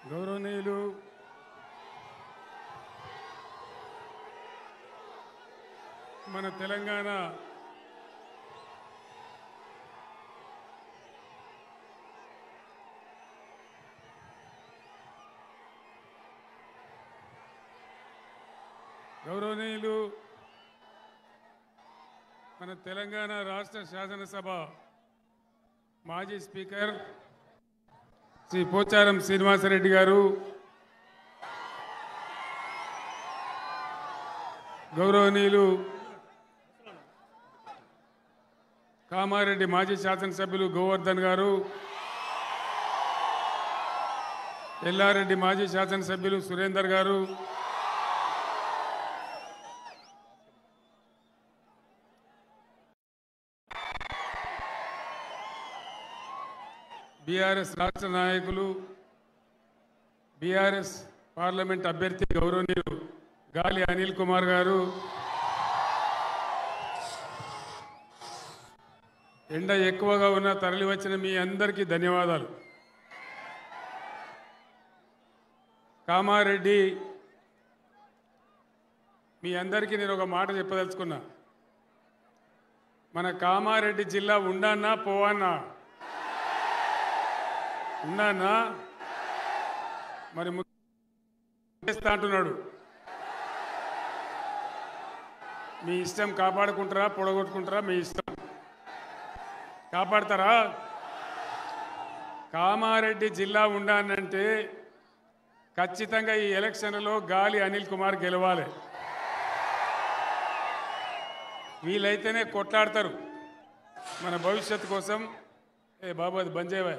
గౌరవనీయులు మన తెలంగాణ రాష్ట్ర శాసనసభ మాజీ స్పీకర్ శ్రీ పోచారం శ్రీనివాసరెడ్డి గారు, గౌరవనీయులు కామారెడ్డి మాజీ శాసనసభ్యులు గోవర్ధన్ గారు, ఎల్లారెడ్డి మాజీ శాసనసభ్యులు సురేందర్ గారు, బీఆర్ఎస్ రాష్ట్ర నాయకులు, బీఆర్ఎస్ పార్లమెంట్ అభ్యర్థి గౌరవనీయులు గాలి అనిల్ కుమార్ గారు, ఎండ ఎక్కువగా ఉన్న తరలి వచ్చిన మీ అందరికీ ధన్యవాదాలు. కామారెడ్డి మీ అందరికీ నేను ఒక మాట చెప్పదలుచుకున్నా. మన కామారెడ్డి జిల్లా ఉండన్నా పోవన్నా? ఉన్నానా? మరి చేస్తా అంటున్నాడు. మీ ఇష్టం, కాపాడుకుంటారా పొడగొట్టుకుంటారా మీ ఇష్టం. కాపాడతారా? కామారెడ్డి జిల్లా ఉండానంటే ఖచ్చితంగా ఈ ఎలక్షన్లో గాలి అనిల్ కుమార్ గెలవాలి. వీలైతేనే కొట్లాడతారు మన భవిష్యత్తు కోసం. ఏ బాబు అది బంద్ చేయవా?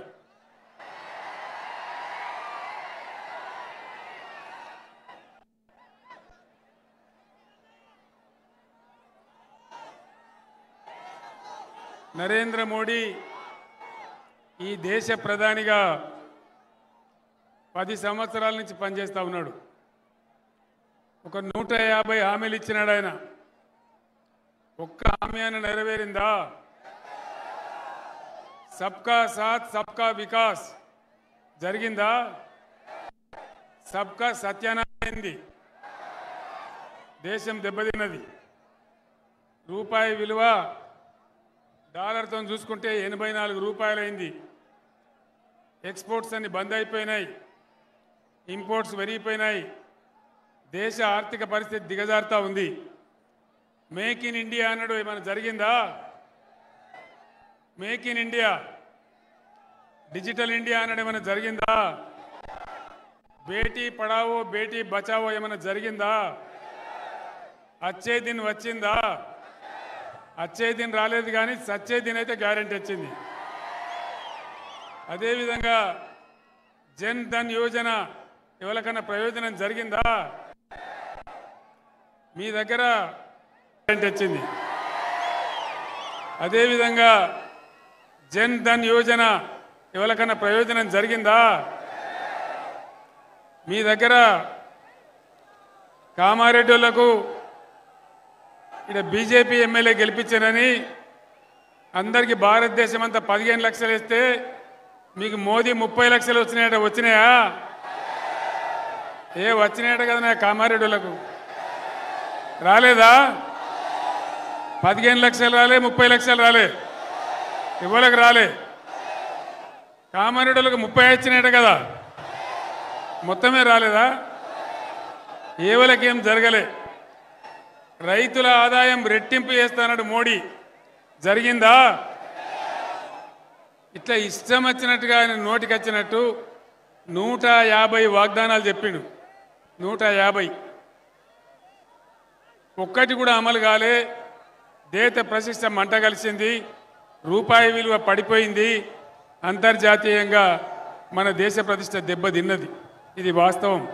నరేంద్ర మోడీ ఈ దేశ ప్రధానిగా 10 సంవత్సరాల నుంచి పనిచేస్తూ ఉన్నాడు. ఒక 150 హామీలు ఇచ్చినాడు ఆయన. ఒక్క హామీ ఆయన నెరవేరిందా? సబ్కా సాత్ సబ్కా వికాస్ జరిగిందా? సబ్కా సత్యానారాయణ దేశం దెబ్బతిన్నది. రూపాయి విలువ డాలర్తో చూసుకుంటే 84 రూపాయలైంది. ఎక్స్పోర్ట్స్ అన్ని బంద్ అయిపోయినాయి, ఇంపోర్ట్స్ పెరిగిపోయినాయి. దేశ ఆర్థిక పరిస్థితి దిగజారుతూ ఉంది. మేక్ ఇన్ ఇండియా అన్నాడు, ఏమైనా జరిగిందా? Make in India, digital India అన్నాడు, ఏమైనా జరిగిందా? బేటీ పడావో బేటీ బచావో ఏమైనా జరిగిందా? అచ్చే దిన్ వచ్చిందా? అచ్చే దిన్ రాలేదు, కానీ సచ్చే దిన్ అయితే గ్యారెంటీ వచ్చింది. అదేవిధంగా జన్ ధన్ యోజన ఎవరికన్నా ప్రయోజనం జరిగిందా? మీ దగ్గర గ్యారెంటీ వచ్చింది. అదేవిధంగా జన్ ధన్ యోజన ఎవరికన్నా ప్రయోజనం జరిగిందా? మీ దగ్గర కామారెడ్డి వాళ్ళకు ఇక్కడ బీజేపీ ఎమ్మెల్యే గెలిపించారని అందరికీ భారతదేశం అంతా 15 లక్షలు ఇస్తే మీకు మోదీ 30 లక్షలు వచ్చినాయట. వచ్చినాయా? వచ్చినాయట కదా నా కామారెడ్డిలకు. రాలేదా? 15 లక్షలు రాలే, 30 లక్షలు రాలే, ఇవ్వలకు రాలే. కామారెడ్డిలకు 30 వచ్చినాయట కదా, మొత్తమే రాలేదా? ఏవలకేం జరగలే. రైతుల ఆదాయం రెట్టింపు చేస్తానన్నాడు మోడీ, జరిగిందా? ఇట్లా ఇష్టం వచ్చినట్టుగా ఆయన నోటికి వచ్చినట్టు 150 వాగ్దానాలు చెప్పిండు. 150 ఒక్కటి కూడా అమలు కాలే. దేశ ప్రతిష్ట మంట కలిసింది, రూపాయి విలువ పడిపోయింది, అంతర్జాతీయంగా మన దేశ ప్రతిష్ట దెబ్బతిన్నది. ఇది వాస్తవం.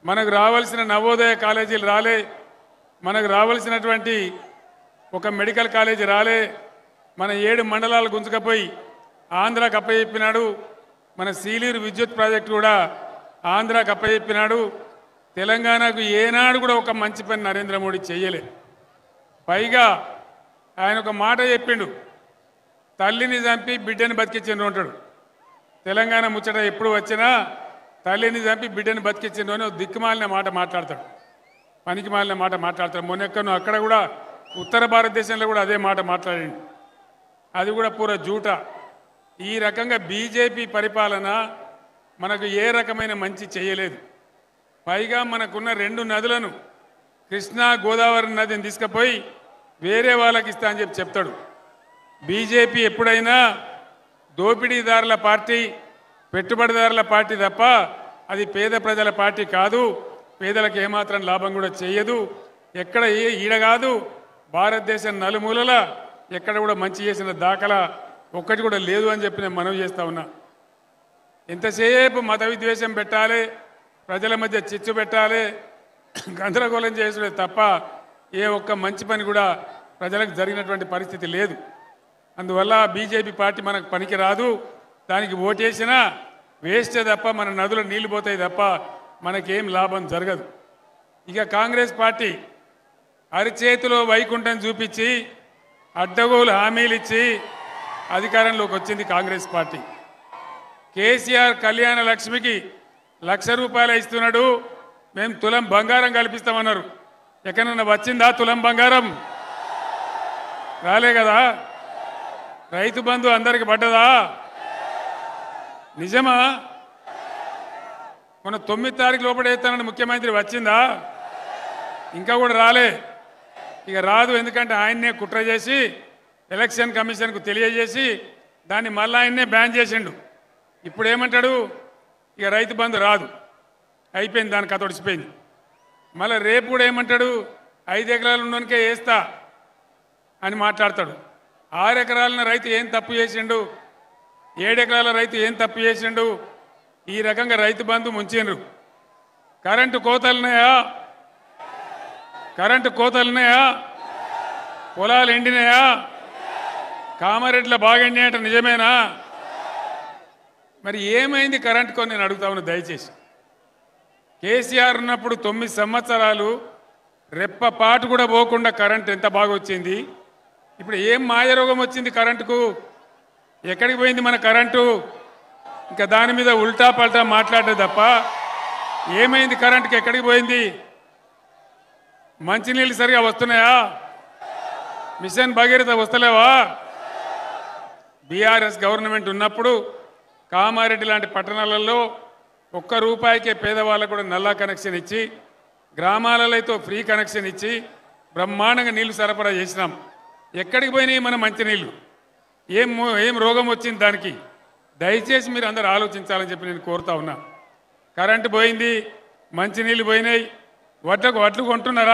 మనకు రావాల్సిన నవోదయ కాలేజీలు రాలే, మనకు రావాల్సినటువంటి ఒక మెడికల్ కాలేజీ రాలే. మన 7 మండలాలు గుంజుకపోయి ఆంధ్రాకి అప్పచెప్పినాడు. మన సీలీరు విద్యుత్ ప్రాజెక్టు కూడా ఆంధ్రాకి అప్పచెప్పినాడు. తెలంగాణకు ఏనాడు కూడా ఒక మంచి పని నరేంద్ర మోడీ చేయలే. పైగా ఆయన ఒక మాట చెప్పిండు, తల్లిని చంపి బిడ్డని బతికించిండ్రు అంటాడు. తెలంగాణ ముచ్చట ఎప్పుడు వచ్చినా తల్లిని చంపి బిడ్డని బతికించిండు అని దిక్కుమాలిన మాట మాట్లాడతాడు, పనికి మాలిన మాట మాట్లాడతాడు. మొన్నెక్కను అక్కడ కూడా ఉత్తర భారతదేశంలో కూడా అదే మాట మాట్లాడిండు. అది కూడా పూరా జూట. ఈ రకంగా బీజేపీ పరిపాలన మనకు ఏ రకమైన మంచి చేయలేదు. పైగా మనకున్న 2 నదులను కృష్ణా గోదావరి నదిని తీసుకుపోయి వేరే వాళ్ళకి ఇస్తా అని చెప్తాడు. బీజేపీ ఎప్పుడైనా దోపిడీదారుల పార్టీ, పెట్టుబడిదారుల పార్టీ తప్ప అది పేద ప్రజల పార్టీ కాదు. పేదలకు ఏమాత్రం లాభం కూడా చేయదు. ఎక్కడ ఈడ కాదు, భారతదేశం నలుమూలల ఎక్కడ కూడా మంచి చేసిన దాఖలా ఒక్కటి కూడా లేదు అని చెప్పి నేను మనవి చేస్తా ఉన్నా. ఎంతసేపు మత విద్వేషం పెట్టాలి, ప్రజల మధ్య చిచ్చు పెట్టాలి, గందరగోళం చేసుడే తప్ప ఏ ఒక్క మంచి పని కూడా ప్రజలకు జరిగినటువంటి పరిస్థితి లేదు. అందువల్ల బీజేపీ పార్టీ మనకు పనికి రాదు. దానికి ఓటేసినా వేస్టే తప్ప మన నదులు నీళ్లు పోతాయి తప్ప మనకేం లాభం జరగదు. ఇక కాంగ్రెస్ పార్టీ అరిచేతిలో వైకుంఠం చూపించి అడ్డగోలు హామీలు ఇచ్చి అధికారంలోకి వచ్చింది కాంగ్రెస్ పార్టీ. కేసీఆర్ కళ్యాణ లక్ష్మికి ₹1,00,000 ఇస్తున్నాడు, మేము తులం బంగారం కల్పిస్తామన్నారు. ఎక్కడన్నా వచ్చిందా తులం బంగారం? రాలే కదా. రైతు బంధు అందరికి పడ్డదా? నిజమా? మన 9 తారీఖు లోపల వేస్తానని ముఖ్యమంత్రి వచ్చిందా? ఇంకా కూడా రాలే. ఇక రాదు, ఎందుకంటే ఆయన్నే కుట్ర చేసి ఎలక్షన్ కమిషన్కు తెలియజేసి దాన్ని మళ్ళీ ఆయన్నే బ్యాన్ చేసిండు. ఇప్పుడు ఏమంటాడు? ఇక రైతు బంధు రాదు, అయిపోయింది, దాని కథ ఒడిచిపోయింది. మళ్ళీ రేపు కూడా ఏమంటాడు? 5 ఎకరాలు ఉన్నోనికే వేస్తా అని మాట్లాడతాడు. 6 ఎకరాల రైతు ఏం తప్పు చేసిండు? 7 ఎకరాల రైతు ఏం తప్పు చేసిండు? ఈ రకంగా రైతు బంధు ముంచిండ్రు. కరెంటు కోతలున్నాయా? కరెంటు కోతలున్నాయా? పొలాలు ఎండినాయా? కామారెడ్డిలో బాగా ఎండినాయట, నిజమేనా? మరి ఏమైంది కరెంటుకో నేను అడుగుతా ఉన్నా దయచేసి. కేసీఆర్ ఉన్నప్పుడు 9 సంవత్సరాలు రెప్పపాటు కూడా పోకుండా కరెంట్ ఎంత బాగా వచ్చింది. ఇప్పుడు ఏం మాయరోగం వచ్చింది కరెంటుకు? ఎక్కడికి పోయింది మన కరెంటు? ఇంకా దాని మీద ఉల్టా పల్టా మాట్లాడే తప్ప ఏమైంది కరెంటుకి? ఎక్కడికి పోయింది? మంచినీళ్ళు సరిగా వస్తున్నాయా? మిషన్ భగీరథ వస్తలేవా? బీఆర్ఎస్ గవర్నమెంట్ ఉన్నప్పుడు కామారెడ్డి లాంటి పట్టణాలలో ₹1 పేదవాళ్ళకు కూడా నల్లా కనెక్షన్ ఇచ్చి, గ్రామాలలో అయితే ఫ్రీ కనెక్షన్ ఇచ్చి బ్రహ్మాండంగా నీళ్లు సరఫరా చేసినాం. ఎక్కడికి పోయినాయి మన మంచినీళ్ళు? ఏం రోగం వచ్చింది దానికి? దయచేసి మీరు అందరూ ఆలోచించాలని చెప్పి నేను కోరుతా ఉన్నా. కరెంటు పోయింది, మంచినీళ్ళు పోయినాయి, వడ్లు కొంటున్నారా?